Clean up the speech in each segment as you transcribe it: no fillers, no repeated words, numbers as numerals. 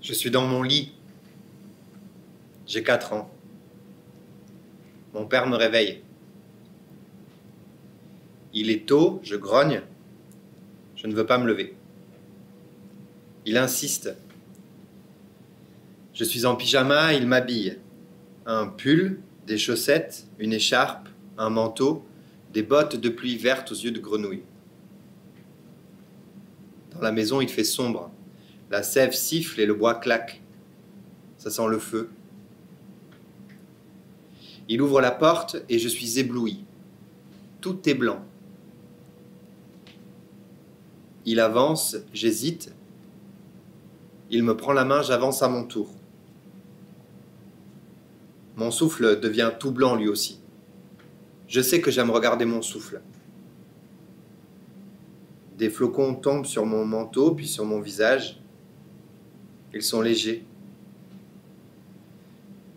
Je suis dans mon lit. J'ai 4 ans. Mon père me réveille. Il est tôt, je grogne. Je ne veux pas me lever. Il insiste. Je suis en pyjama, il m'habille. Un pull, des chaussettes, une écharpe, un manteau, des bottes de pluie vertes aux yeux de grenouille. Dans la maison, il fait sombre. La sève siffle et le bois claque. Ça sent le feu. Il ouvre la porte et je suis ébloui. Tout est blanc. Il avance, j'hésite. Il me prend la main, j'avance à mon tour. Mon souffle devient tout blanc lui aussi. Je sais que j'aime regarder mon souffle. Des flocons tombent sur mon manteau, puis sur mon visage. Ils sont légers.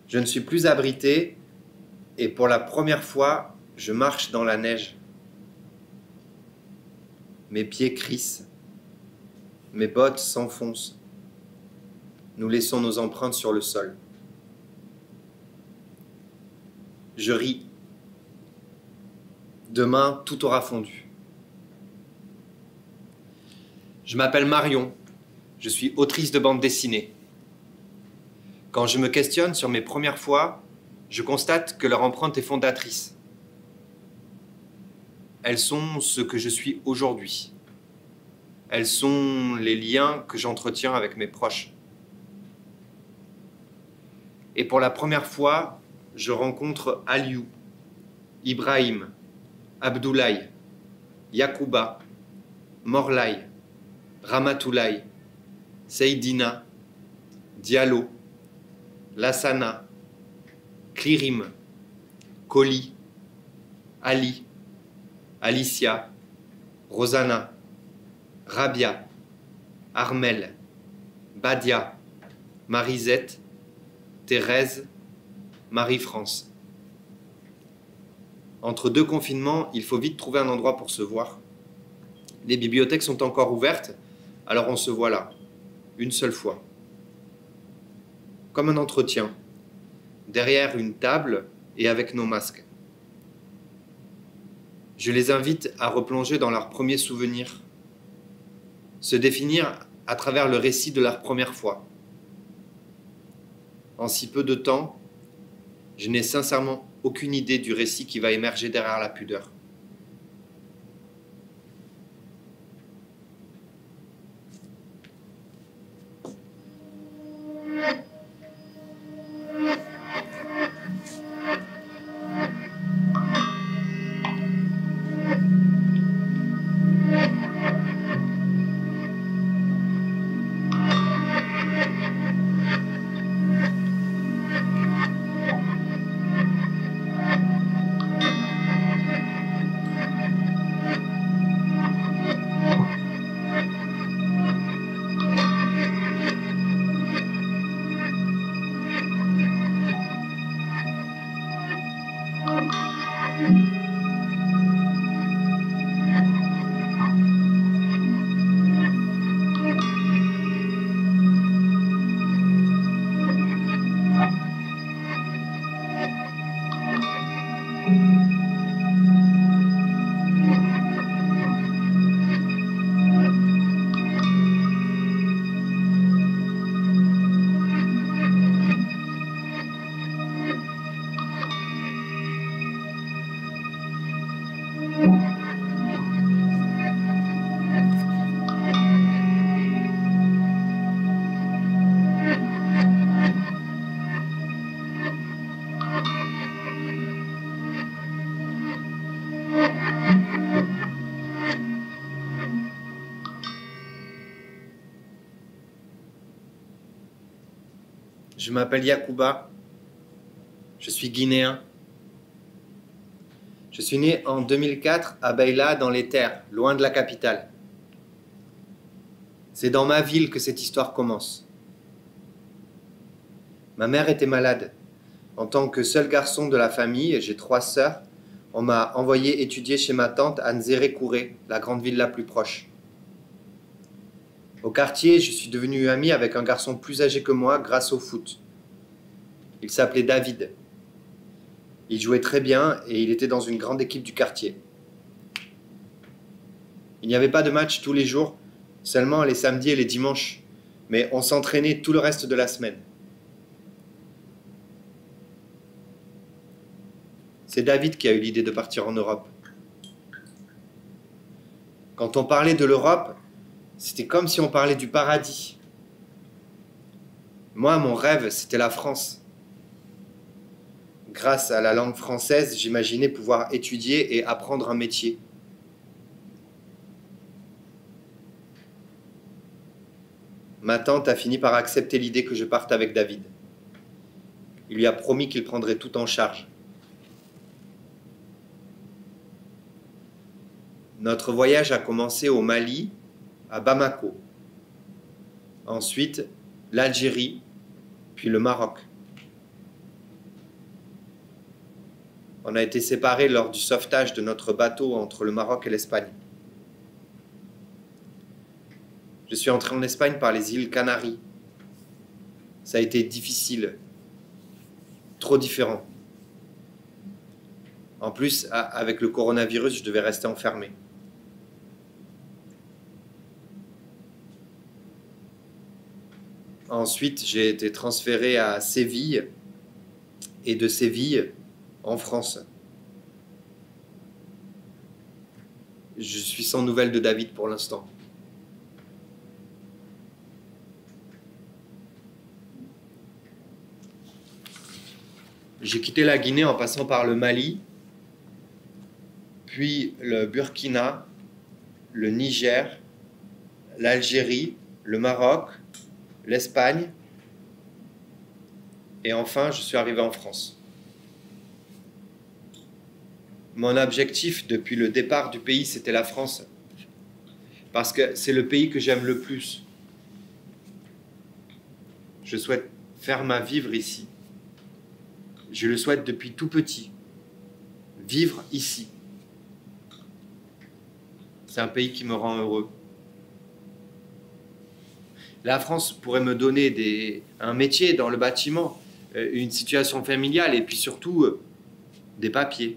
Je ne suis plus abrité et pour la première fois, je marche dans la neige. Mes pieds crissent. Mes bottes s'enfoncent. Nous laissons nos empreintes sur le sol. Je ris. Demain, tout aura fondu. Je m'appelle Marion. Je suis autrice de bande dessinée. Quand je me questionne sur mes premières fois, je constate que leur empreinte est fondatrice. Elles sont ce que je suis aujourd'hui. Elles sont les liens que j'entretiens avec mes proches. Et pour la première fois, je rencontre Aliou, Ibrahim, Abdoulaye, Yacouba, Morlaï, Ramatoulaye, Seydina, Diallo, Lassana, Klirim, Koli, Ali, Alicia, Rosanna, Rabia, Armel, Badia, Marisette, Thérèse, Marie-France. Entre deux confinements, il faut vite trouver un endroit pour se voir. Les bibliothèques sont encore ouvertes, alors on se voit là, une seule fois. Comme un entretien, derrière une table et avec nos masques. Je les invite à replonger dans leurs premiers souvenirs, se définir à travers le récit de leur première fois. En si peu de temps, je n'ai sincèrement aucune idée du récit qui va émerger derrière la pudeur. Je m'appelle Yacouba. Je suis guinéen. Je suis né en 2004 à Baïla, dans les terres, loin de la capitale. C'est dans ma ville que cette histoire commence. Ma mère était malade. En tant que seul garçon de la famille, et j'ai 3 sœurs, on m'a envoyé étudier chez ma tante à Nzéré-Kouré, la grande ville la plus proche. Au quartier, je suis devenu ami avec un garçon plus âgé que moi grâce au foot. Il s'appelait David. Il jouait très bien et il était dans une grande équipe du quartier. Il n'y avait pas de match tous les jours, seulement les samedis et les dimanches, mais on s'entraînait tout le reste de la semaine. C'est David qui a eu l'idée de partir en Europe. Quand on parlait de l'Europe, c'était comme si on parlait du paradis. Moi, mon rêve, c'était la France. Grâce à la langue française, j'imaginais pouvoir étudier et apprendre un métier. Ma tante a fini par accepter l'idée que je parte avec David. Il lui a promis qu'il prendrait tout en charge. Notre voyage a commencé au Mali, à Bamako. Ensuite, l'Algérie, puis le Maroc. On a été séparés lors du sauvetage de notre bateau entre le Maroc et l'Espagne. Je suis entré en Espagne par les îles Canaries. Ça a été difficile, trop différent. En plus, avec le coronavirus, je devais rester enfermé. Ensuite, j'ai été transféré à Séville et de Séville en France. Je suis sans nouvelles de David pour l'instant. J'ai quitté la Guinée en passant par le Mali, puis le Burkina, le Niger, l'Algérie, le Maroc, l'Espagne, et enfin je suis arrivé en France. Mon objectif depuis le départ du pays, c'était la France, parce que c'est le pays que j'aime le plus. Je souhaite faire ma vie ici. Je le souhaite depuis tout petit. Vivre ici. C'est un pays qui me rend heureux. La France pourrait me donner un métier dans le bâtiment, une situation familiale et puis surtout des papiers.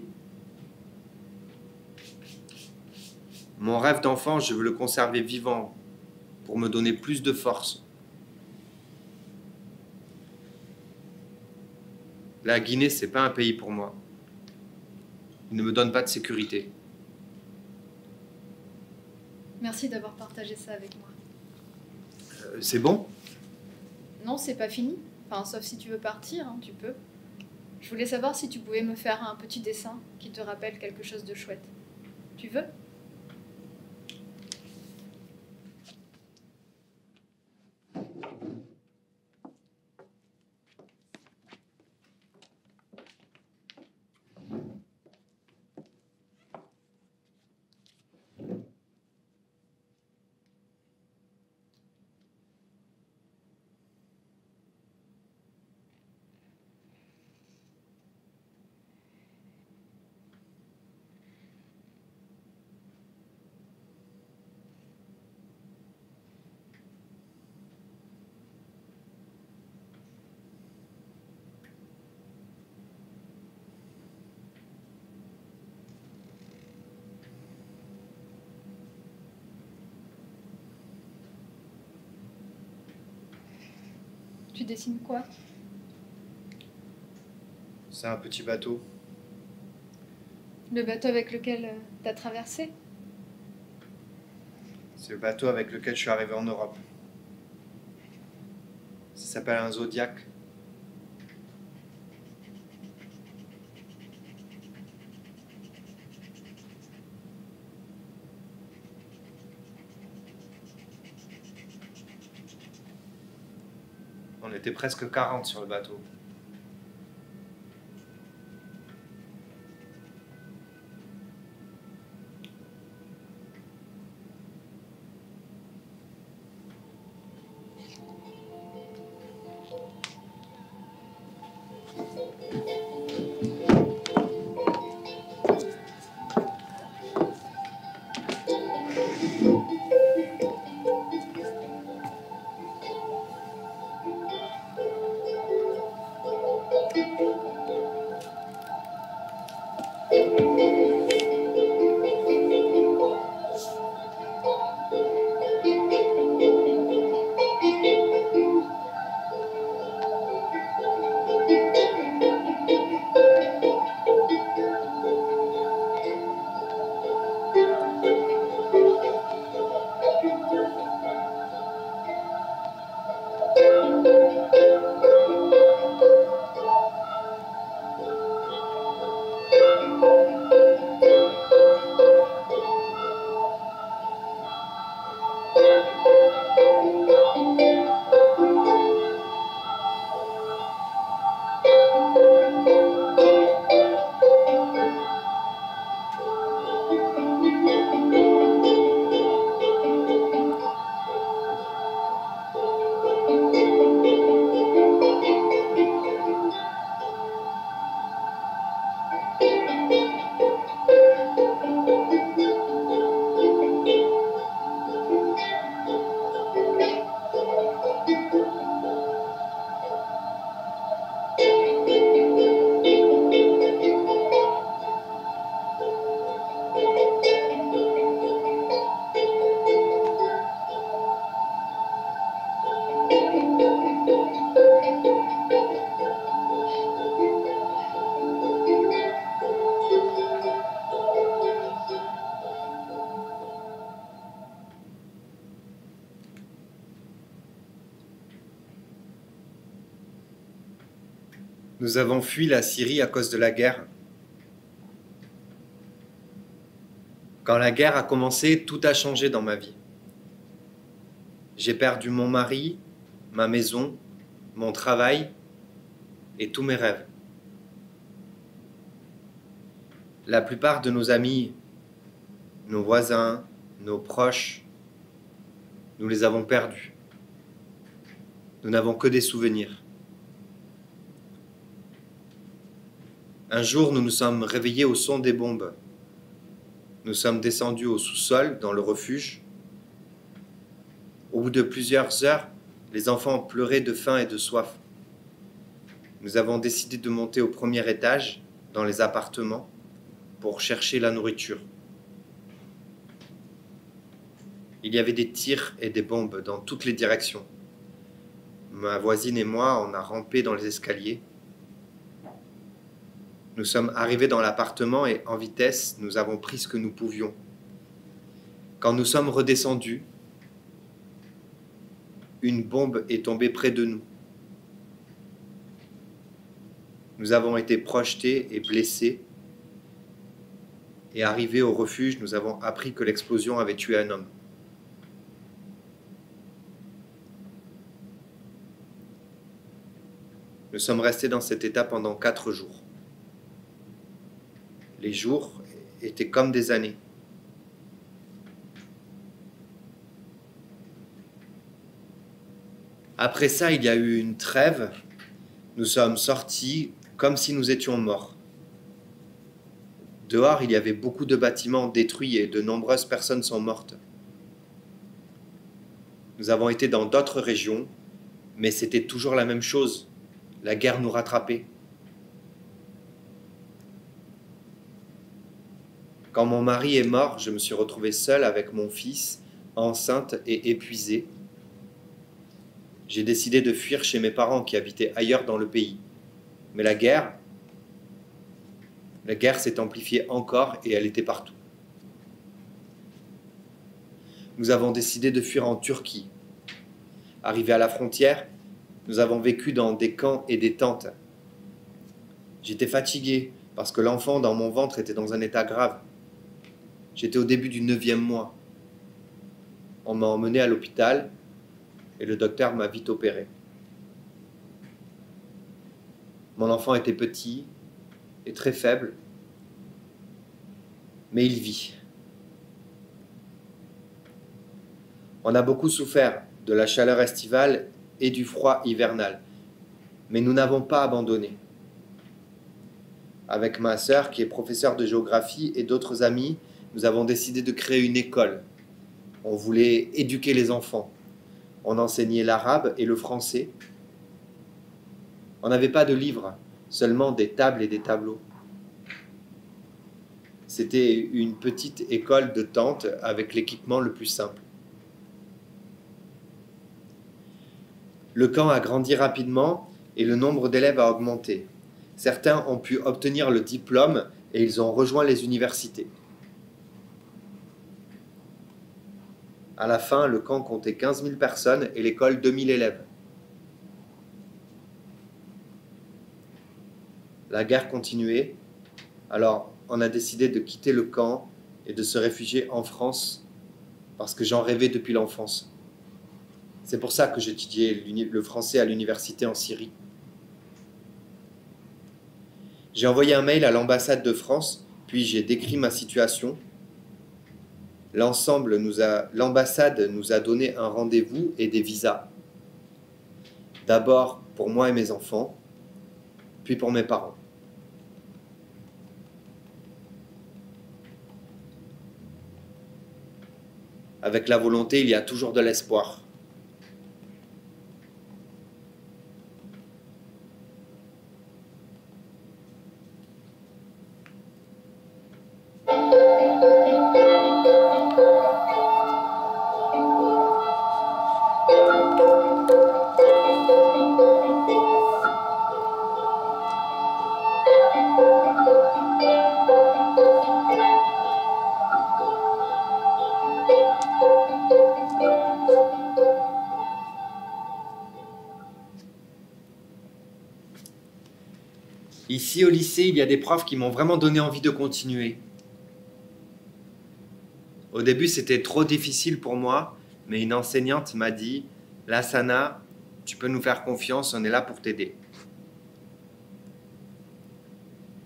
Mon rêve d'enfant, je veux le conserver vivant pour me donner plus de force. La Guinée, c'est pas un pays pour moi. Il ne me donne pas de sécurité. Merci d'avoir partagé ça avec moi. C'est bon? Non, c'est pas fini. Enfin, sauf si tu veux partir, hein, tu peux. Je voulais savoir si tu pouvais me faire un petit dessin qui te rappelle quelque chose de chouette. Tu veux? Tu dessines quoi? C'est un petit bateau. Le bateau avec lequel t'as traversé? C'est le bateau avec lequel je suis arrivé en Europe. Ça s'appelle un Zodiac. On était presque 40 sur le bateau. Nous avons fui la Syrie à cause de la guerre. Quand la guerre a commencé, tout a changé dans ma vie. J'ai perdu mon mari, ma maison, mon travail et tous mes rêves. La plupart de nos amis, nos voisins, nos proches, nous les avons perdus. Nous n'avons que des souvenirs. Un jour, nous nous sommes réveillés au son des bombes. Nous sommes descendus au sous-sol, dans le refuge. Au bout de plusieurs heures, les enfants pleuraient de faim et de soif. Nous avons décidé de monter au premier étage, dans les appartements, pour chercher la nourriture. Il y avait des tirs et des bombes dans toutes les directions. Ma voisine et moi, on a rampé dans les escaliers. Nous sommes arrivés dans l'appartement et en vitesse, nous avons pris ce que nous pouvions. Quand nous sommes redescendus, une bombe est tombée près de nous. Nous avons été projetés et blessés. Et arrivés au refuge, nous avons appris que l'explosion avait tué un homme. Nous sommes restés dans cet état pendant 4 jours. Les jours étaient comme des années. Après ça, il y a eu une trêve. Nous sommes sortis comme si nous étions morts. Dehors, il y avait beaucoup de bâtiments détruits et de nombreuses personnes sont mortes. Nous avons été dans d'autres régions, mais c'était toujours la même chose. La guerre nous rattrapait. Quand mon mari est mort, je me suis retrouvée seule avec mon fils, enceinte et épuisée. J'ai décidé de fuir chez mes parents qui habitaient ailleurs dans le pays. Mais la guerre s'est amplifiée encore et elle était partout. Nous avons décidé de fuir en Turquie. Arrivés à la frontière, nous avons vécu dans des camps et des tentes. J'étais fatigué parce que l'enfant dans mon ventre était dans un état grave. J'étais au début du 9e mois. On m'a emmené à l'hôpital et le docteur m'a vite opéré. Mon enfant était petit et très faible, mais il vit. On a beaucoup souffert de la chaleur estivale et du froid hivernal, mais nous n'avons pas abandonné. Avec ma sœur, qui est professeure de géographie, et d'autres amis, nous avons décidé de créer une école. On voulait éduquer les enfants. On enseignait l'arabe et le français. On n'avait pas de livres, seulement des tables et des tableaux. C'était une petite école de tente avec l'équipement le plus simple. Le camp a grandi rapidement et le nombre d'élèves a augmenté. Certains ont pu obtenir le diplôme et ils ont rejoint les universités. À la fin, le camp comptait 15 000 personnes et l'école 2 000 élèves. La guerre continuait, alors on a décidé de quitter le camp et de se réfugier en France parce que j'en rêvais depuis l'enfance. C'est pour ça que j'étudiais le français à l'université en Syrie. J'ai envoyé un mail à l'ambassade de France, puis j'ai décrit ma situation. L'ambassade nous a donné un rendez-vous et des visas. D'abord pour moi et mes enfants, puis pour mes parents. Avec la volonté, il y a toujours de l'espoir. Ici, au lycée, il y a des profs qui m'ont vraiment donné envie de continuer. Au début, c'était trop difficile pour moi, mais une enseignante m'a dit « Lassana, tu peux nous faire confiance, on est là pour t'aider. »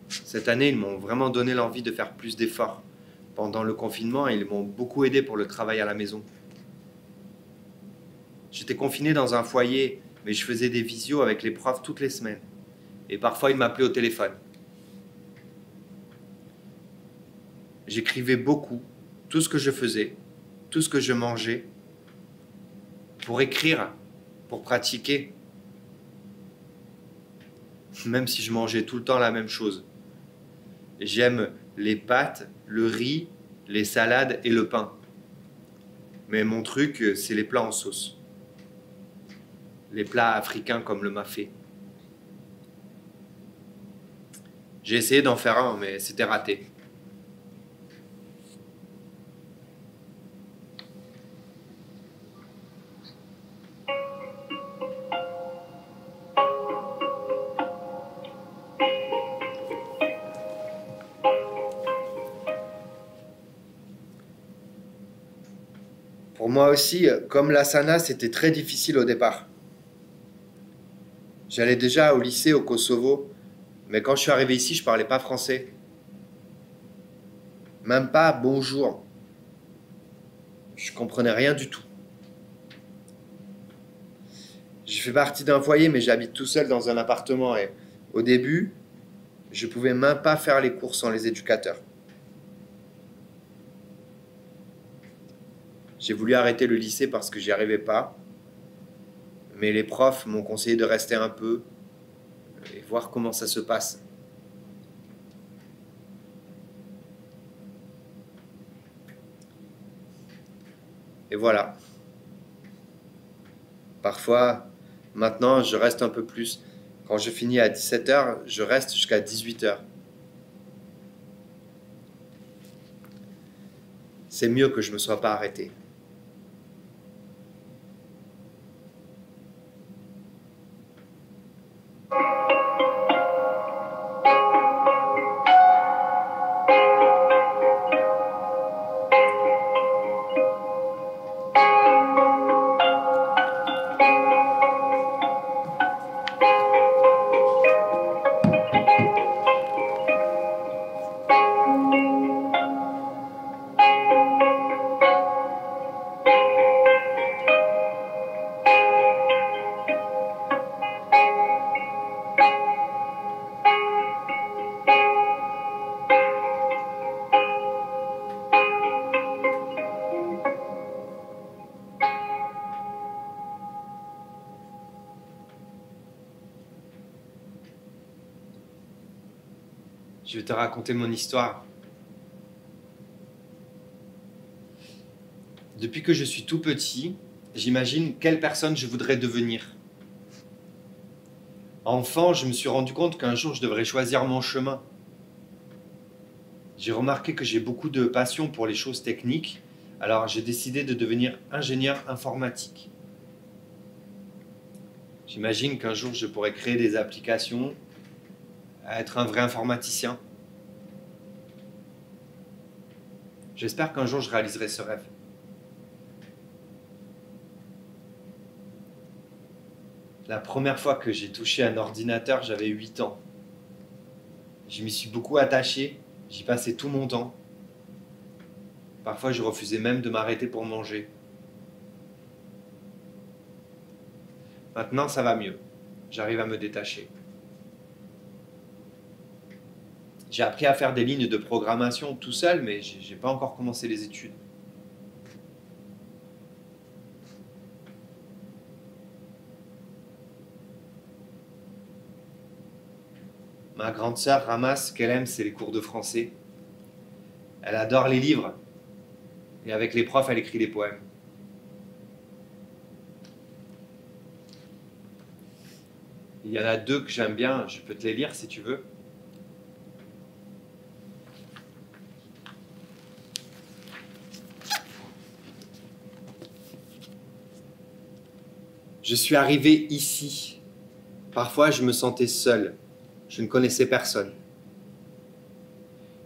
Cette année, ils m'ont vraiment donné l'envie de faire plus d'efforts. Pendant le confinement, ils m'ont beaucoup aidé pour le travail à la maison. J'étais confiné dans un foyer, mais je faisais des visios avec les profs toutes les semaines. Et parfois, ils m'appelaient au téléphone. J'écrivais beaucoup, tout ce que je faisais, tout ce que je mangeais, pour écrire, pour pratiquer, même si je mangeais tout le temps la même chose. J'aime les pâtes, le riz, les salades et le pain. Mais mon truc, c'est les plats en sauce. Les plats africains comme le mafé. J'ai essayé d'en faire un, mais c'était raté. Pour moi aussi, comme l'asana, c'était très difficile au départ. J'allais déjà au lycée au Kosovo, mais quand je suis arrivé ici, je parlais pas français. Même pas bonjour. Je comprenais rien du tout. Je fais partie d'un foyer, mais j'habite tout seul dans un appartement. Et au début, je pouvais même pas faire les cours sans les éducateurs. J'ai voulu arrêter le lycée parce que j'y arrivais pas. Mais les profs m'ont conseillé de rester un peu et voir comment ça se passe. Et voilà. Parfois, maintenant, je reste un peu plus. Quand je finis à 17h, je reste jusqu'à 18h. C'est mieux que je ne me sois pas arrêté. Je vais te raconter mon histoire. Depuis que je suis tout petit, j'imagine quelle personne je voudrais devenir. Enfant, je me suis rendu compte qu'un jour je devrais choisir mon chemin. J'ai remarqué que j'ai beaucoup de passion pour les choses techniques, alors j'ai décidé de devenir ingénieur informatique. J'imagine qu'un jour je pourrais créer des applications, être un vrai informaticien. J'espère qu'un jour je réaliserai ce rêve. La première fois que j'ai touché un ordinateur, j'avais 8 ans. Je m'y suis beaucoup attaché, j'y passais tout mon temps. Parfois, je refusais même de m'arrêter pour manger. Maintenant, ça va mieux. J'arrive à me détacher. J'ai appris à faire des lignes de programmation tout seul, mais j'ai pas encore commencé les études. Ma grande sœur ramasse, ce qu'elle aime, c'est les cours de français. Elle adore les livres. Et avec les profs, elle écrit des poèmes. Il y en a deux que j'aime bien, je peux te les lire si tu veux. Je suis arrivé ici. Parfois, je me sentais seul. Je ne connaissais personne.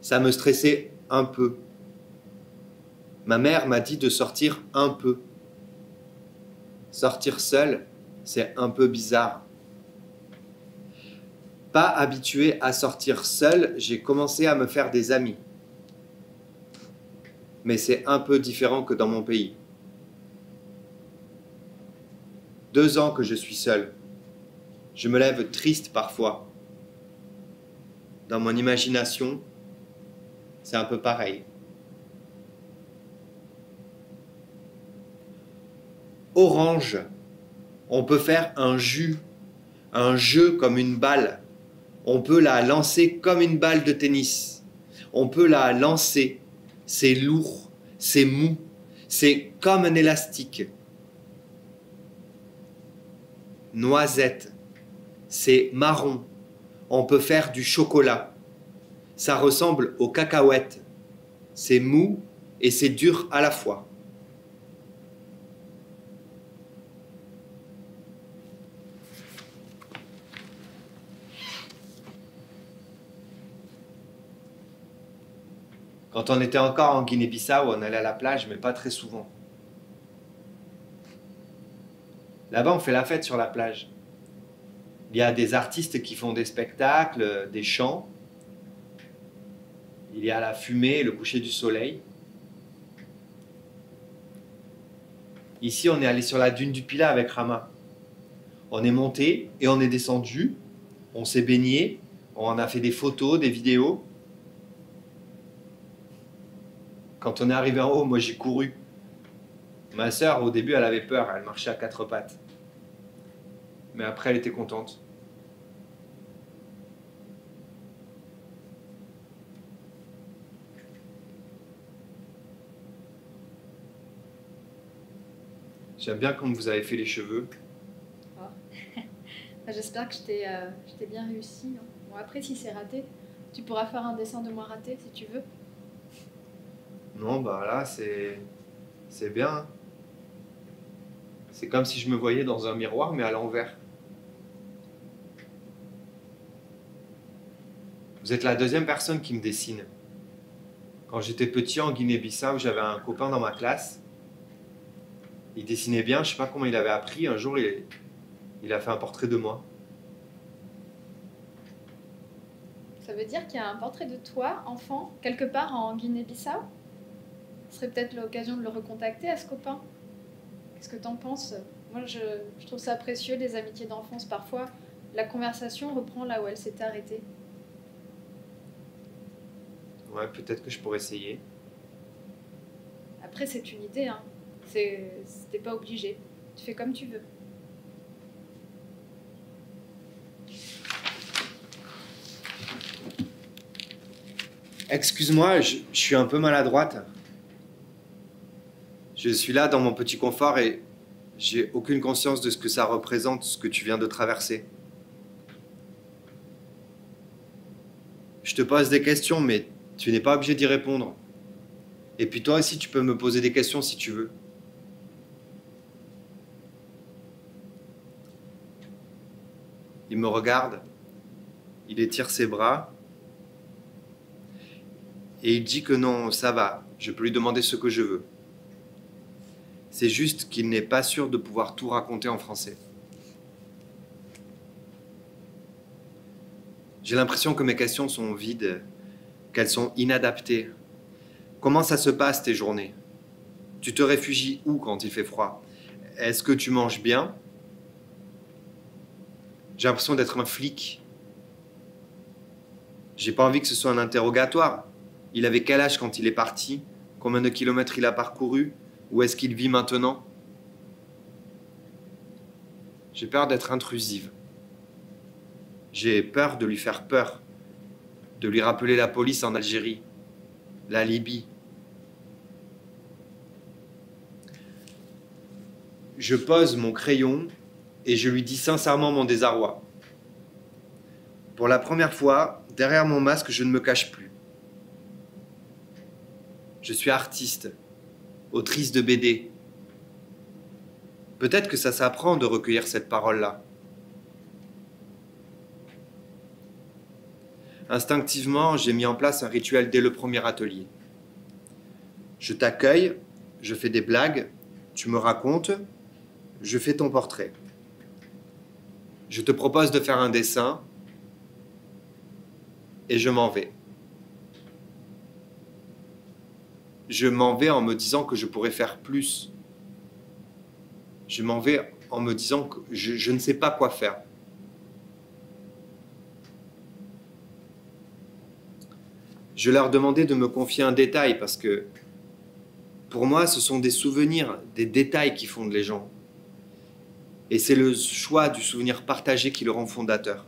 Ça me stressait un peu. Ma mère m'a dit de sortir un peu. Sortir seul, c'est un peu bizarre. Pas habitué à sortir seul, j'ai commencé à me faire des amis. Mais c'est un peu différent que dans mon pays. 2 ans que je suis seul. Je me lève triste parfois. Dans mon imagination, c'est un peu pareil. Orange, on peut faire un jeu comme une balle. On peut la lancer comme une balle de tennis. On peut la lancer. C'est lourd, c'est mou, c'est comme un élastique. Noisette, c'est marron. On peut faire du chocolat. Ça ressemble aux cacahuètes. C'est mou et c'est dur à la fois. Quand on était encore en Guinée-Bissau, on allait à la plage, mais pas très souvent. Là-bas, on fait la fête sur la plage. Il y a des artistes qui font des spectacles, des chants. Il y a la fumée, le coucher du soleil. Ici, on est allé sur la dune du Pilat avec Rama. On est monté et on est descendu. On s'est baigné. On a fait des photos, des vidéos. Quand on est arrivé en haut, moi j'ai couru. Ma sœur, au début, elle avait peur. Elle marchait à 4 pattes. Mais après, elle était contente. J'aime bien quand vous avez fait les cheveux. Oh. J'espère que je t'ai bien réussi. Hein. Bon, après, si c'est raté, tu pourras faire un dessin de moi raté si tu veux. Non, bah là, c'est bien. C'est comme si je me voyais dans un miroir, mais à l'envers. Vous êtes la deuxième personne qui me dessine. Quand j'étais petit en Guinée-Bissau, j'avais un copain dans ma classe. Il dessinait bien, je sais pas comment il avait appris. Un jour, il a fait un portrait de moi. Ça veut dire qu'il y a un portrait de toi, enfant, quelque part en Guinée-Bissau. Ce serait peut-être l'occasion de le recontacter à ce copain. Qu'est-ce que t'en penses? Moi, je trouve ça précieux, les amitiés d'enfance. Parfois, la conversation reprend là où elle s'était arrêtée. Ouais, peut-être que je pourrais essayer. Après, c'est une idée, hein. T'es pas obligé. Tu fais comme tu veux. Excuse-moi, je suis un peu maladroite. Je suis là dans mon petit confort et j'ai aucune conscience de ce que ça représente, ce que tu viens de traverser. Je te pose des questions, mais tu n'es pas obligé d'y répondre. Et puis toi aussi, tu peux me poser des questions si tu veux. Il me regarde, il étire ses bras et il dit que non, ça va, je peux lui demander ce que je veux. C'est juste qu'il n'est pas sûr de pouvoir tout raconter en français. J'ai l'impression que mes questions sont vides, qu'elles sont inadaptées. Comment ça se passe tes journées? Tu te réfugies où quand il fait froid? Est-ce que tu manges bien? J'ai l'impression d'être un flic. J'ai pas envie que ce soit un interrogatoire. Il avait quel âge quand il est parti? Combien de kilomètres il a parcouru? Où est-ce qu'il vit maintenant? J'ai peur d'être intrusive. J'ai peur de lui faire peur, de lui rappeler la police en Algérie, la Libye. Je pose mon crayon et je lui dis sincèrement mon désarroi. Pour la première fois, derrière mon masque, je ne me cache plus. Je suis artiste, autrice de BD. Peut-être que ça s'apprend de recueillir cette parole-là. Instinctivement, j'ai mis en place un rituel dès le premier atelier. Je t'accueille, je fais des blagues, tu me racontes, je fais ton portrait. Je te propose de faire un dessin et je m'en vais. Je m'en vais en me disant que je pourrais faire plus. Je m'en vais en me disant que je ne sais pas quoi faire. Je leur demandais de me confier un détail parce que pour moi, ce sont des souvenirs, des détails qui fondent les gens. Et c'est le choix du souvenir partagé qui le rend fondateur.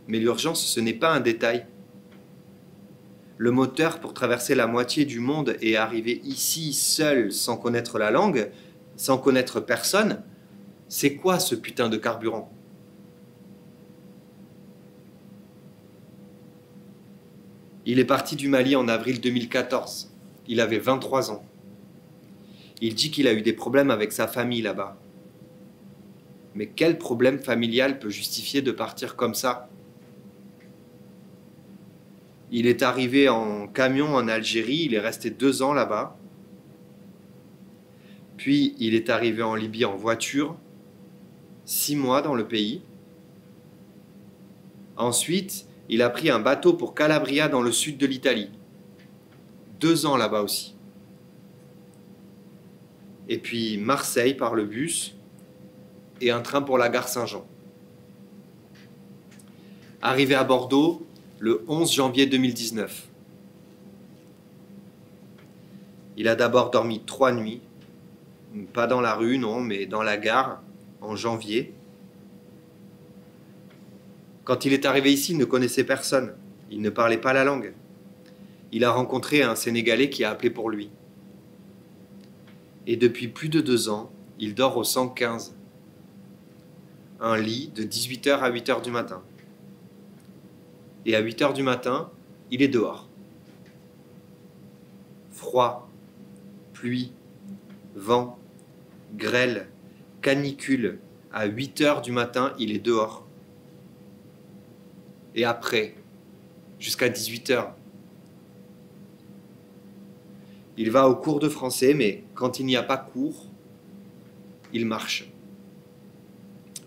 Mais l'urgence, ce n'est pas un détail. Le moteur pour traverser la moitié du monde et arriver ici seul sans connaître la langue, sans connaître personne, c'est quoi ce putain de carburant ? Il est parti du Mali en avril 2014. Il avait 23 ans. Il dit qu'il a eu des problèmes avec sa famille là-bas. Mais quel problème familial peut justifier de partir comme ça ? Il est arrivé en camion en Algérie, il est resté 2 ans là-bas. Puis il est arrivé en Libye en voiture, 6 mois dans le pays. Ensuite, il a pris un bateau pour Calabria dans le sud de l'Italie. 2 ans là-bas aussi. Et puis Marseille par le bus et un train pour la gare Saint-Jean. Arrivé à Bordeaux le 11 janvier 2019. Il a d'abord dormi 3 nuits, pas dans la rue, non, mais dans la gare, en janvier. Quand il est arrivé ici, il ne connaissait personne. Il ne parlait pas la langue. Il a rencontré un Sénégalais qui a appelé pour lui. Et depuis plus de 2 ans, il dort au 115. Un lit de 18h à 8h du matin. Et à 8h du matin, il est dehors. Froid, pluie, vent, grêle, canicule. À 8h du matin, il est dehors. Et après, jusqu'à 18h. Il va au cours de français, mais quand il n'y a pas cours, il marche.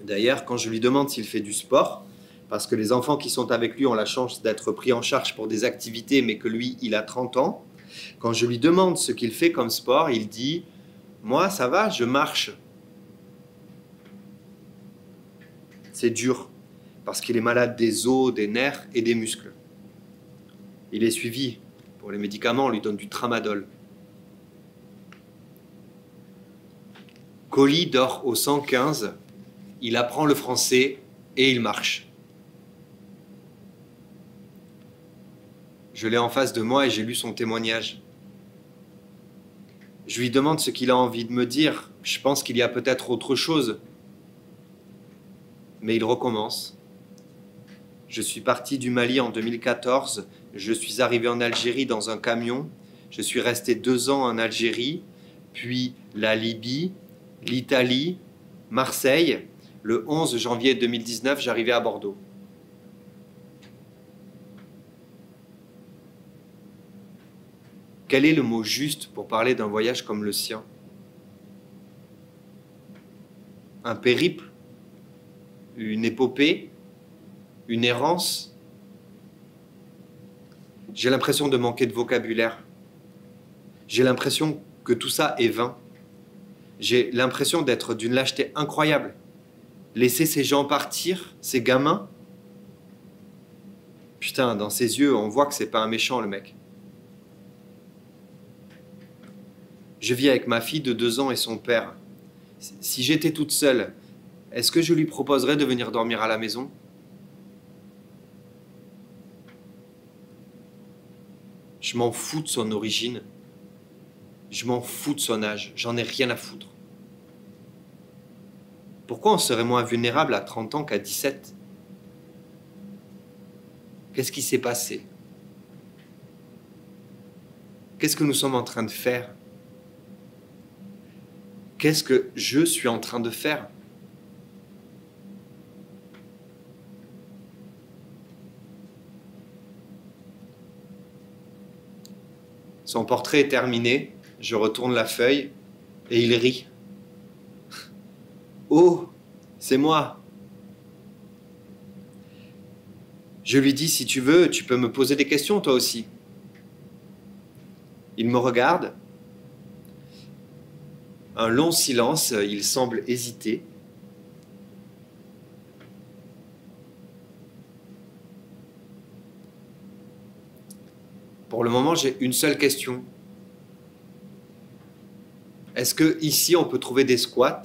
D'ailleurs, quand je lui demande s'il fait du sport, parce que les enfants qui sont avec lui ont la chance d'être pris en charge pour des activités, mais que lui, il a 30 ans, quand je lui demande ce qu'il fait comme sport, il dit « Moi, ça va, je marche. » C'est dur, parce qu'il est malade des os, des nerfs et des muscles. Il est suivi. Pour les médicaments, on lui donne du tramadol. Colis dort au 115, il apprend le français et il marche. Je l'ai en face de moi et j'ai lu son témoignage. Je lui demande ce qu'il a envie de me dire. Je pense qu'il y a peut-être autre chose. Mais il recommence. Je suis parti du Mali en 2014. Je suis arrivé en Algérie dans un camion. Je suis resté 2 ans en Algérie, puis la Libye, l'Italie, Marseille. Le 11 janvier 2019, j'arrivais à Bordeaux. Quel est le mot juste pour parler d'un voyage comme le sien ? Un périple ? Une épopée ? Une errance ? J'ai l'impression de manquer de vocabulaire. J'ai l'impression que tout ça est vain. J'ai l'impression d'être d'une lâcheté incroyable. Laisser ces gens partir, ces gamins. Putain, dans ses yeux, on voit que c'est pas un méchant, le mec. Je vis avec ma fille de 2 ans et son père. Si j'étais toute seule, est-ce que je lui proposerais de venir dormir à la maison ? Je m'en fous de son origine. Je m'en fous de son âge. J'en ai rien à foutre. Pourquoi on serait moins vulnérable à 30 ans qu'à 17 ? Qu'est-ce qui s'est passé ? Qu'est-ce que nous sommes en train de faire ? Qu'est-ce que je suis en train de faire ? Son portrait est terminé, je retourne la feuille et il rit. Oh, c'est moi. Je lui dis, si tu veux, tu peux me poser des questions toi aussi. Il me regarde. Un long silence, il semble hésiter. Pour le moment, j'ai une seule question. Est-ce que ici on peut trouver des squats ?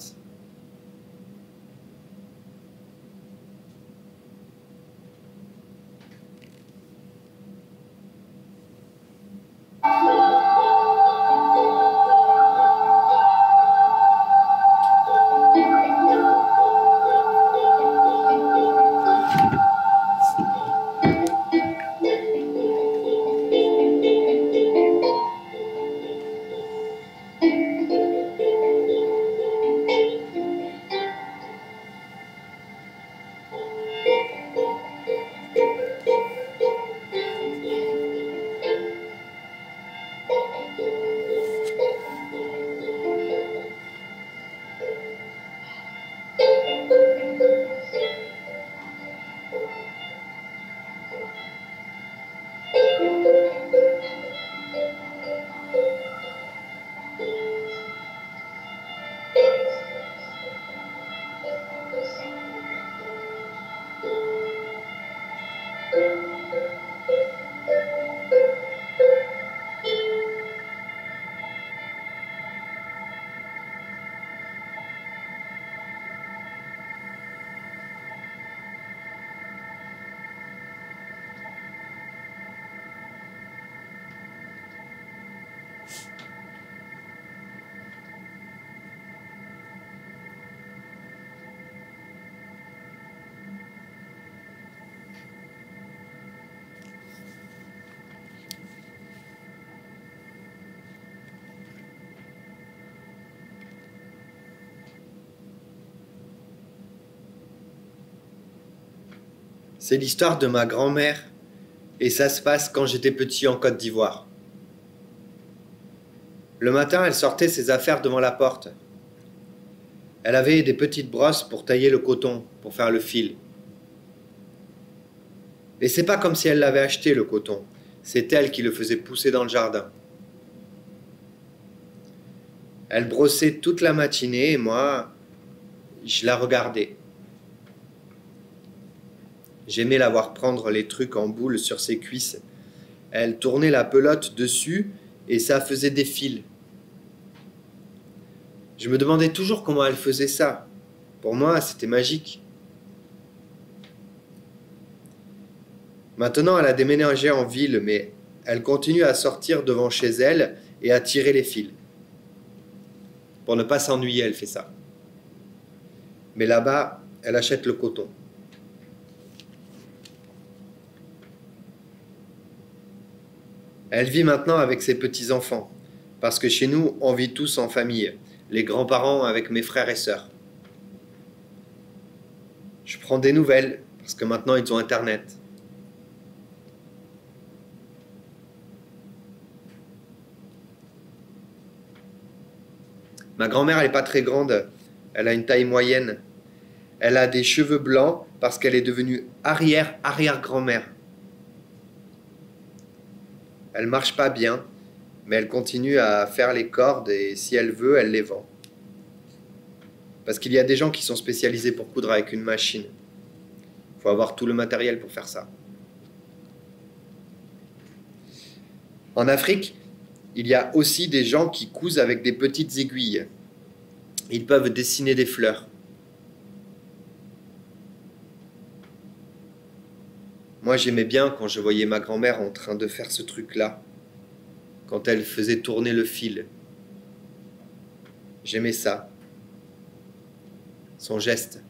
C'est l'histoire de ma grand-mère et ça se passe quand j'étais petit en Côte d'Ivoire. Le matin, elle sortait ses affaires devant la porte. Elle avait des petites brosses pour tailler le coton, pour faire le fil. Et c'est pas comme si elle l'avait acheté, le coton. C'est elle qui le faisait pousser dans le jardin. Elle brossait toute la matinée et moi, je la regardais. J'aimais la voir prendre les trucs en boule sur ses cuisses. Elle tournait la pelote dessus et ça faisait des fils. Je me demandais toujours comment elle faisait ça. Pour moi, c'était magique. Maintenant, elle a déménagé en ville, mais elle continue à sortir devant chez elle et à tirer les fils. Pour ne pas s'ennuyer, elle fait ça. Mais là-bas, elle achète le coton. Elle vit maintenant avec ses petits-enfants, parce que chez nous, on vit tous en famille, les grands-parents avec mes frères et sœurs. Je prends des nouvelles, parce que maintenant ils ont Internet. Ma grand-mère, elle n'est pas très grande, elle a une taille moyenne. Elle a des cheveux blancs parce qu'elle est devenue arrière-arrière-grand-mère. Elle marche pas bien, mais elle continue à faire les cordes et si elle veut, elle les vend. Parce qu'il y a des gens qui sont spécialisés pour coudre avec une machine. Il faut avoir tout le matériel pour faire ça. En Afrique, il y a aussi des gens qui cousent avec des petites aiguilles. Ils peuvent dessiner des fleurs. Moi, j'aimais bien quand je voyais ma grand-mère en train de faire ce truc-là, quand elle faisait tourner le fil. J'aimais ça, son geste.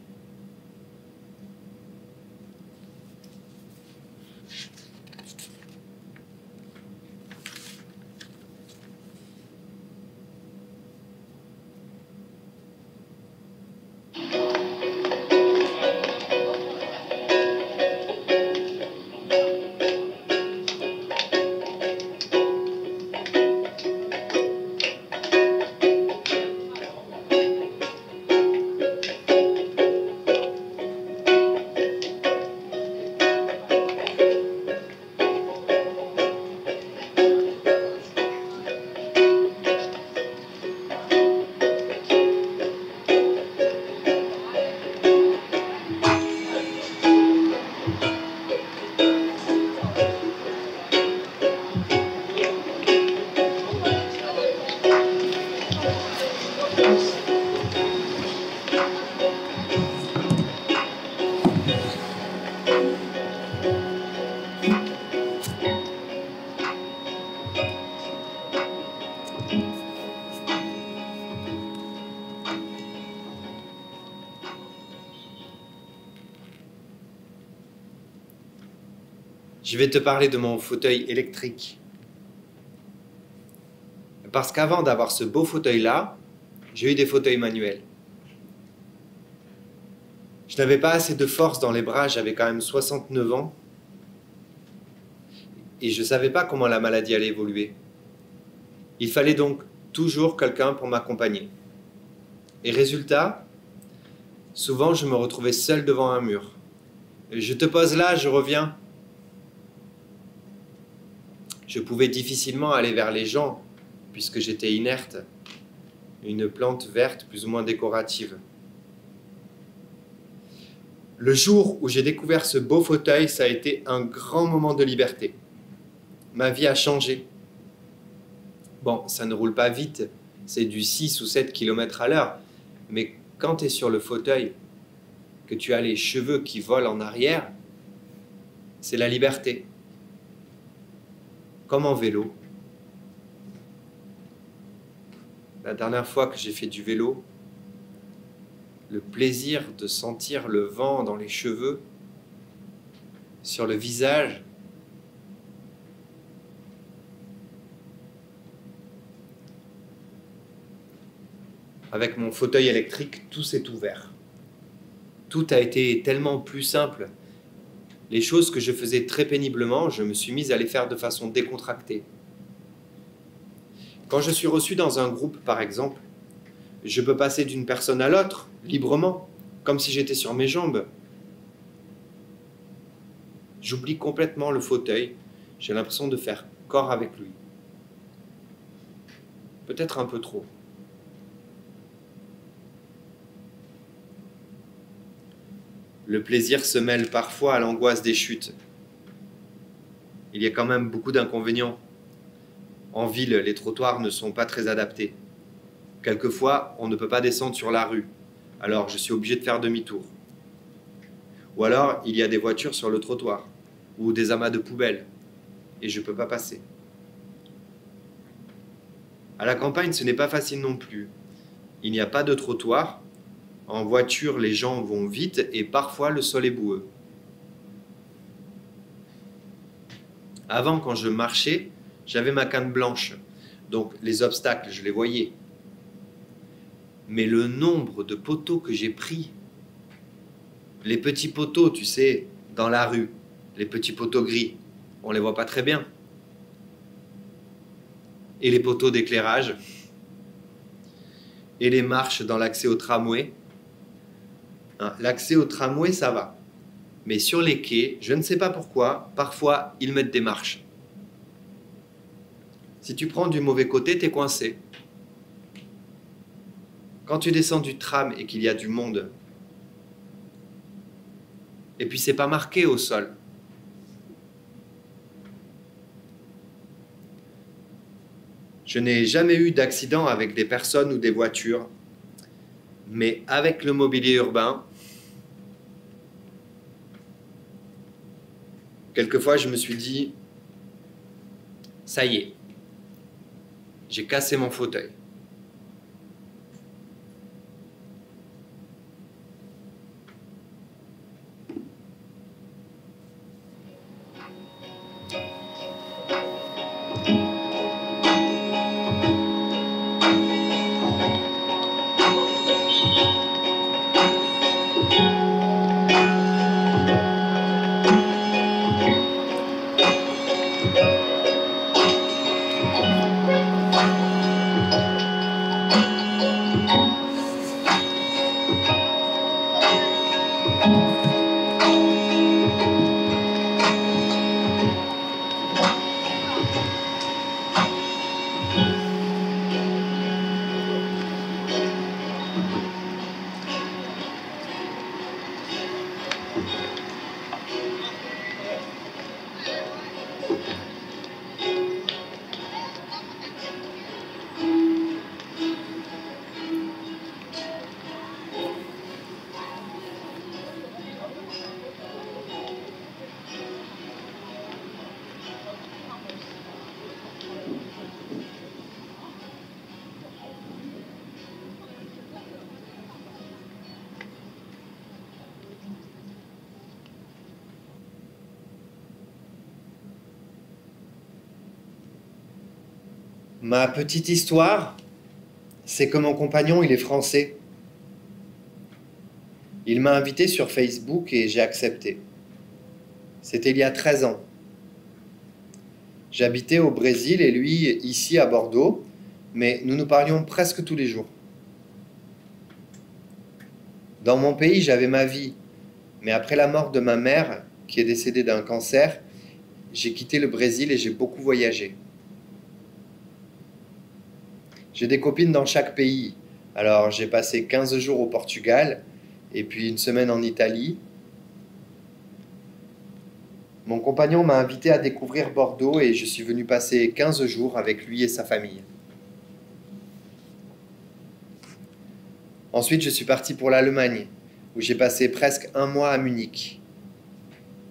Je vais te parler de mon fauteuil électrique. Parce qu'avant d'avoir ce beau fauteuil-là, j'ai eu des fauteuils manuels. Je n'avais pas assez de force dans les bras, j'avais quand même 69 ans. Et je ne savais pas comment la maladie allait évoluer. Il fallait donc toujours quelqu'un pour m'accompagner. Et résultat, souvent je me retrouvais seul devant un mur. Je te pose là, je reviens. Je pouvais difficilement aller vers les gens, puisque j'étais inerte, une plante verte plus ou moins décorative. Le jour où j'ai découvert ce beau fauteuil, ça a été un grand moment de liberté. Ma vie a changé. Bon, ça ne roule pas vite, c'est du 6 ou 7 km à l'heure, mais quand tu es sur le fauteuil, que tu as les cheveux qui volent en arrière, c'est la liberté. Comme en vélo. La dernière fois que j'ai fait du vélo, le plaisir de sentir le vent dans les cheveux, sur le visage, avec mon fauteuil électrique, tout s'est ouvert. Tout a été tellement plus simple. Les choses que je faisais très péniblement, je me suis mise à les faire de façon décontractée. Quand je suis reçu dans un groupe, par exemple, je peux passer d'une personne à l'autre, librement, comme si j'étais sur mes jambes. J'oublie complètement le fauteuil, j'ai l'impression de faire corps avec lui. Peut-être un peu trop. Le plaisir se mêle parfois à l'angoisse des chutes. Il y a quand même beaucoup d'inconvénients. En ville, les trottoirs ne sont pas très adaptés. Quelquefois, on ne peut pas descendre sur la rue, alors je suis obligé de faire demi-tour. Ou alors, il y a des voitures sur le trottoir, ou des amas de poubelles, et je ne peux pas passer. À la campagne, ce n'est pas facile non plus. Il n'y a pas de trottoir. En voiture, les gens vont vite et parfois le sol est boueux. Avant, quand je marchais, j'avais ma canne blanche. Donc les obstacles, je les voyais. Mais le nombre de poteaux que j'ai pris, les petits poteaux, tu sais, dans la rue, les petits poteaux gris, on ne les voit pas très bien. Et les poteaux d'éclairage, et les marches dans l'accès au tramway. L'accès au tramway, ça va. Mais sur les quais, je ne sais pas pourquoi, parfois, ils mettent des marches. Si tu prends du mauvais côté, t'es coincé. Quand tu descends du tram et qu'il y a du monde, et puis c'est pas marqué au sol. Je n'ai jamais eu d'accident avec des personnes ou des voitures, mais avec le mobilier urbain, quelquefois je me suis dit, ça y est, j'ai cassé mon fauteuil. Ma petite histoire, c'est que mon compagnon, il est français. Il m'a invité sur Facebook et j'ai accepté. C'était il y a 13 ans. J'habitais au Brésil et lui ici à Bordeaux, mais nous nous parlions presque tous les jours. Dans mon pays, j'avais ma vie, mais après la mort de ma mère, qui est décédée d'un cancer, j'ai quitté le Brésil et j'ai beaucoup voyagé. J'ai des copines dans chaque pays, alors j'ai passé 15 jours au Portugal et puis une semaine en Italie. Mon compagnon m'a invité à découvrir Bordeaux et je suis venu passer 15 jours avec lui et sa famille. Ensuite, je suis parti pour l'Allemagne, où j'ai passé presque un mois à Munich.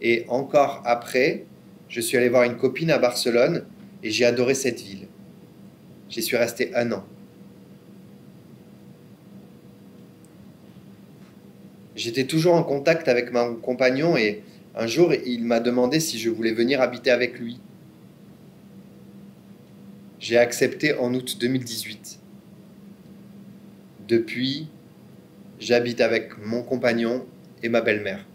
Et encore après, je suis allé voir une copine à Barcelone et j'ai adoré cette ville. J'y suis resté 1 an. J'étais toujours en contact avec mon compagnon et un jour, il m'a demandé si je voulais venir habiter avec lui. J'ai accepté en août 2018. Depuis, j'habite avec mon compagnon et ma belle-mère.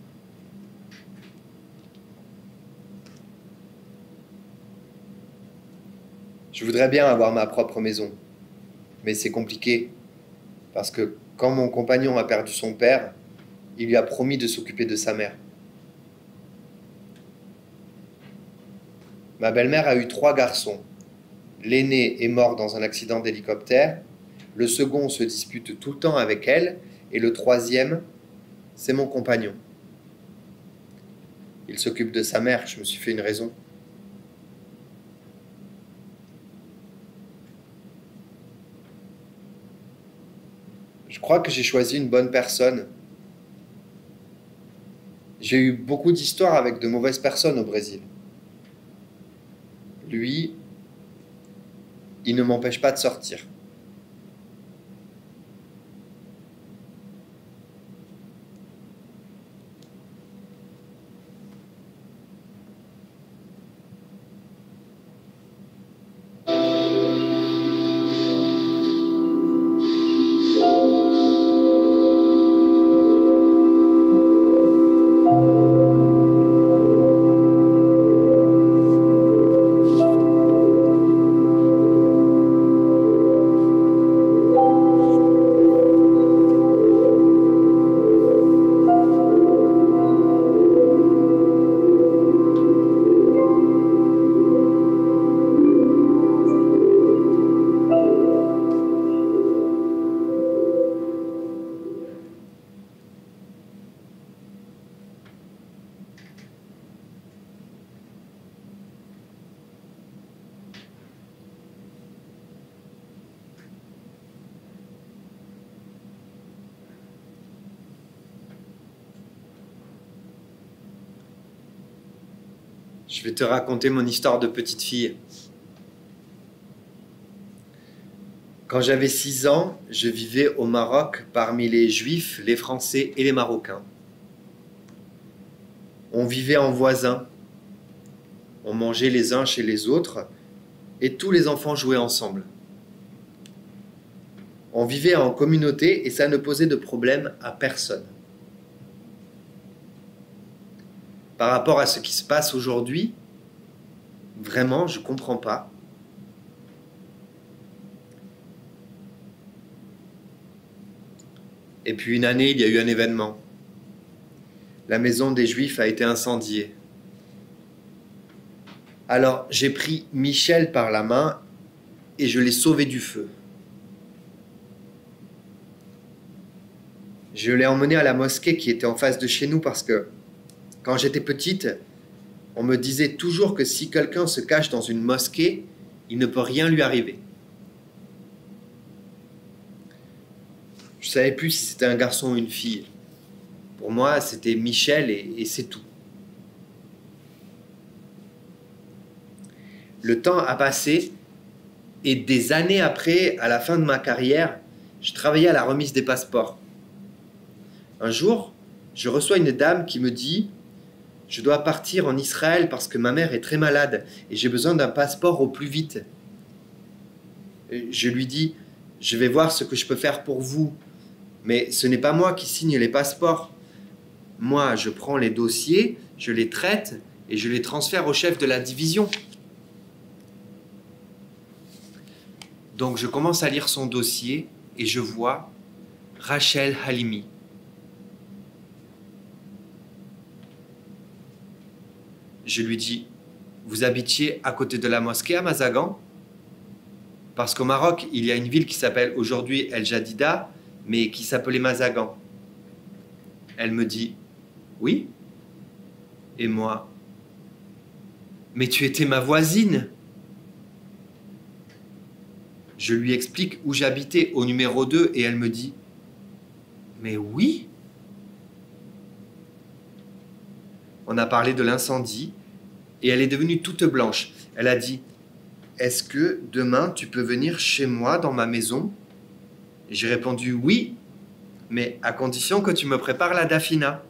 Je voudrais bien avoir ma propre maison, mais c'est compliqué, parce que quand mon compagnon a perdu son père, il lui a promis de s'occuper de sa mère. Ma belle-mère a eu 3 garçons. L'aîné est mort dans un accident d'hélicoptère, le second se dispute tout le temps avec elle, et le 3e, c'est mon compagnon. Il s'occupe de sa mère, je me suis fait une raison. Je crois que j'ai choisi une bonne personne. J'ai eu beaucoup d'histoires avec de mauvaises personnes au Brésil. Lui, il ne m'empêche pas de sortir. Je vais te raconter mon histoire de petite fille. Quand j'avais 6 ans, je vivais au Maroc parmi les Juifs, les Français et les Marocains. On vivait en voisins, on mangeait les uns chez les autres et tous les enfants jouaient ensemble. On vivait en communauté et ça ne posait de problème à personne. Par rapport à ce qui se passe aujourd'hui, vraiment, je ne comprends pas. Et puis une année, il y a eu un événement. La maison des Juifs a été incendiée. Alors, j'ai pris Michel par la main et je l'ai sauvé du feu. Je l'ai emmené à la mosquée qui était en face de chez nous parce que quand j'étais petite, on me disait toujours que si quelqu'un se cache dans une mosquée, il ne peut rien lui arriver. Je ne savais plus si c'était un garçon ou une fille. Pour moi, c'était Michel et c'est tout. Le temps a passé et des années après, à la fin de ma carrière, je travaillais à la remise des passeports. Un jour, je reçois une dame qui me dit « Je dois partir en Israël parce que ma mère est très malade et j'ai besoin d'un passeport au plus vite. » Je lui dis, je vais voir ce que je peux faire pour vous, mais ce n'est pas moi qui signe les passeports. Moi, je prends les dossiers, je les traite et je les transfère au chef de la division. Donc je commence à lire son dossier et je vois Rachel Halimi. Je lui dis, vous habitiez à côté de la mosquée à Mazagan? Parce qu'au Maroc, il y a une ville qui s'appelle aujourd'hui El Jadida, mais qui s'appelait Mazagan. Elle me dit, oui. Et moi, mais tu étais ma voisine. Je lui explique où j'habitais, au numéro 2, et elle me dit, mais oui. On a parlé de l'incendie, et elle est devenue toute blanche. Elle a dit, est-ce que demain tu peux venir chez moi dans ma maison? J'ai répondu oui, mais à condition que tu me prépares la dafina.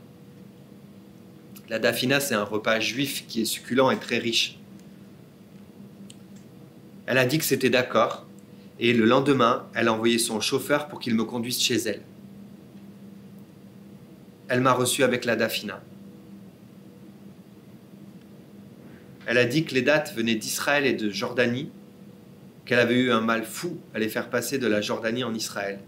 La dafina, c'est un repas juif qui est succulent et très riche. Elle a dit que c'était d'accord, et le lendemain, elle a envoyé son chauffeur pour qu'il me conduise chez elle. Elle m'a reçu avec la dafina. Elle a dit que les dates venaient d'Israël et de Jordanie, qu'elle avait eu un mal fou à les faire passer de la Jordanie en Israël.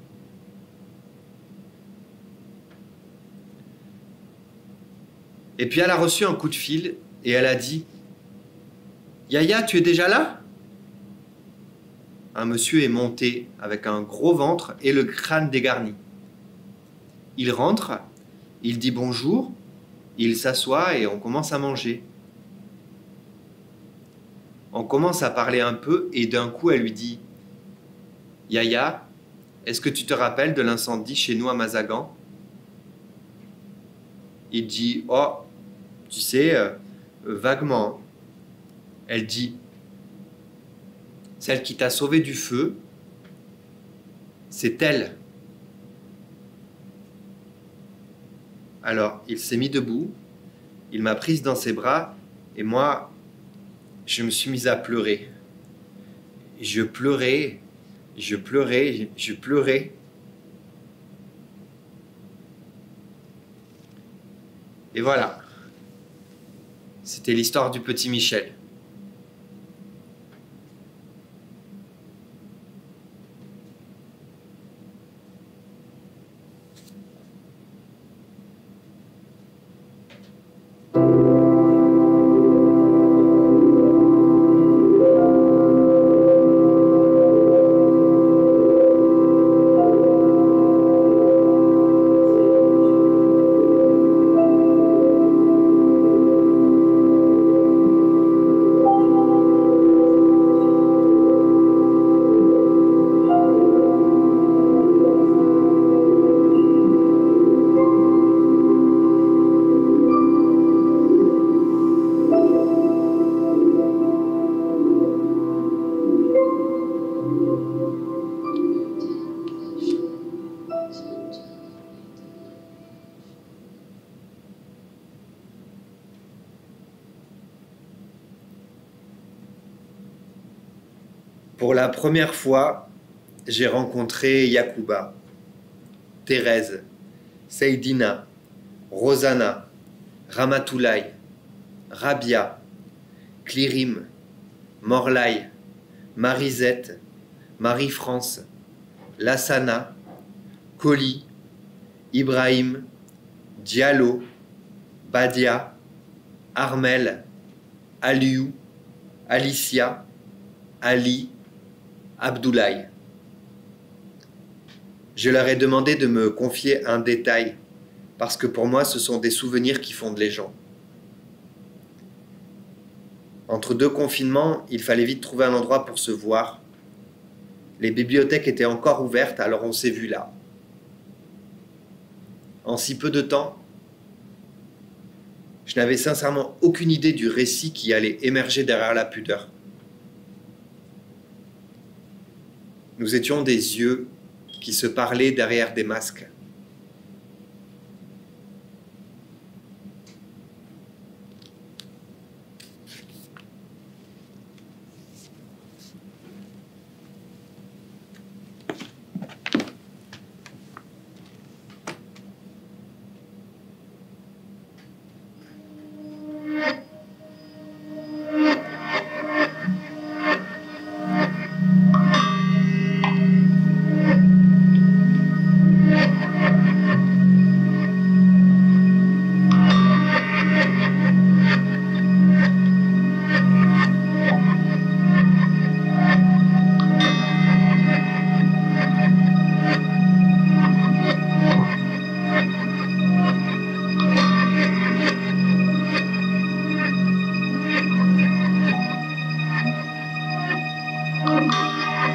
Et puis elle a reçu un coup de fil et elle a dit « Yaya, tu es déjà là ?» Un monsieur est monté avec un gros ventre et le crâne dégarni. Il rentre, il dit bonjour, il s'assoit et on commence à manger. On commence à parler un peu et d'un coup elle lui dit « Yaya, est-ce que tu te rappelles de l'incendie chez nous à Mazagan ?» Il dit « Oh, tu sais, vaguement. » Elle dit « Celle qui t'a sauvé du feu, c'est elle. » Alors, il s'est mis debout, il m'a prise dans ses bras et moi, je me suis mise à pleurer. Je pleurais, je pleurais, je pleurais. Et voilà, c'était l'histoire du petit Michel. Pour la première fois, j'ai rencontré Yacouba, Thérèse, Seydina, Rosanna, Ramatoulaye, Rabia, Clirim, Morlaï, Marisette, Marie-France, Lassana, Koli, Ibrahim, Diallo, Badia, Armel, Aliou, Alicia, Ali, Abdoulaye. Je leur ai demandé de me confier un détail, parce que pour moi, ce sont des souvenirs qui fondent les gens. Entre deux confinements, il fallait vite trouver un endroit pour se voir. Les bibliothèques étaient encore ouvertes, alors on s'est vus là. En si peu de temps, je n'avais sincèrement aucune idée du récit qui allait émerger derrière la pudeur. Nous étions des yeux qui se parlaient derrière des masques.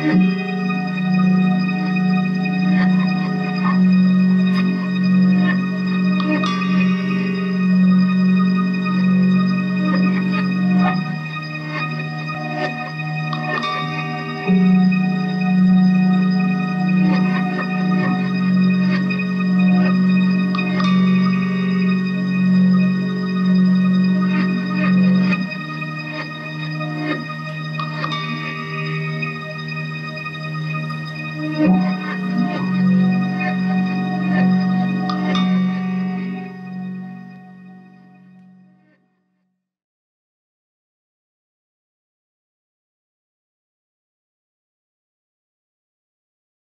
Thank you.